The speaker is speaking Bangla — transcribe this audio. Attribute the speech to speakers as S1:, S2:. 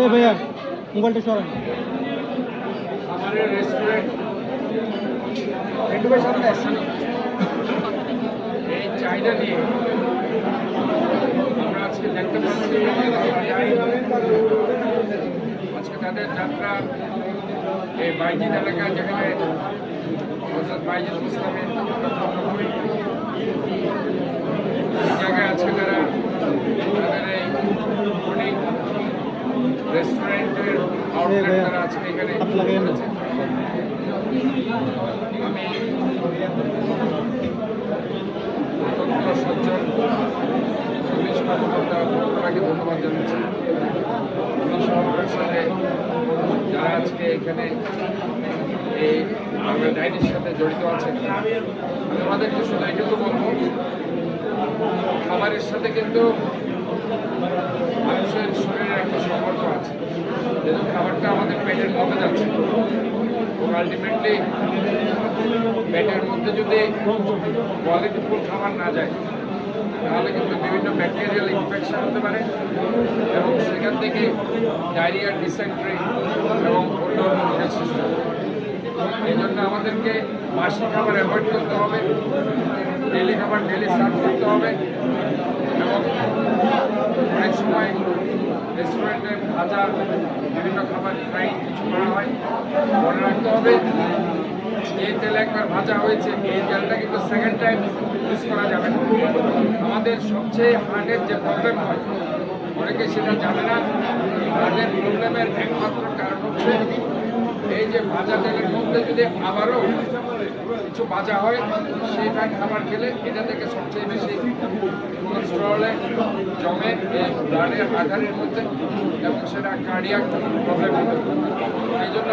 S1: भैया मोबाइल सरान
S2: हमारे रेस्टोरेंट এই চাহিদা নিয়ে আমরা আজকে দেখতে পাচ্ছি আজকে তাদের যাত্রা এই বাইজিদ এলাকা যেখানে বাইজিদ ইসলামের জায়গায় আছে তারা তাদের এই অনেক রেস্টুরেন্টের আউটলেট তারা আজকে এখানে করেছে। আমি অত্যন্ত সজ্জন পুলিশ কর্মকর্তা তাকে ধন্যবাদ জানাচ্ছি। এই সমাবেশের সাথে যারা আজকে এখানে এই বাংলা ডায়েরির সাথে জড়িত আছেন আমি আমাদেরকে শুধু এটুকু বলবো, খাবারের সাথে কিন্তু মানুষের শরীরের একটা সম্পর্ক আছে। যেহেতু খাবারটা আমাদের পেটের মধ্যে যাচ্ছে এবং আলটিমেটলি পেটের মধ্যে যদি কোয়ালিটিফুল খাবার না যায় তাহলে কিন্তু বিভিন্ন ব্যাকটেরিয়াল ইনফেকশন হতে পারে এবং সেখান থেকে ডায়রিয়া, ডিসেন্ট্রি এবং অন্যান্য রোগের সৃষ্টি হবে। এই জন্য আমাদেরকে বাসি খাবার অ্যাভয়েড করতে হবে, ডেলি খাবার ডেলি সার্ভ করতে হবে এবং অনেক সময় রেস্টুরেন্টে ভাজা বিভিন্ন খাবার ফ্রাই কিছু করা হয়, মনে রাখতে হবে এই তেল একবার ভাজা হয়েছে এই তেলটা কিন্তু সেকেন্ড টাইম ইউজ করা যাবে না। আমাদের সবচেয়ে হার্টের যে প্রবলেম হয় অনেকে সেটা জানে না, হার্টের প্রবলেমের একমাত্র কারণ হচ্ছে এই যে ভাজা তেলের মধ্যে যদি আবারও কিছু ভাজা হয় সেটা খাবার খেলে এটা থেকে সবচেয়ে বেশি কোলেস্টেরলে জমে এই ব্লাডের আধারের মধ্যে এবং সেটা কার্ডিয়াক প্রবলেম হতে পারে। এই জন্য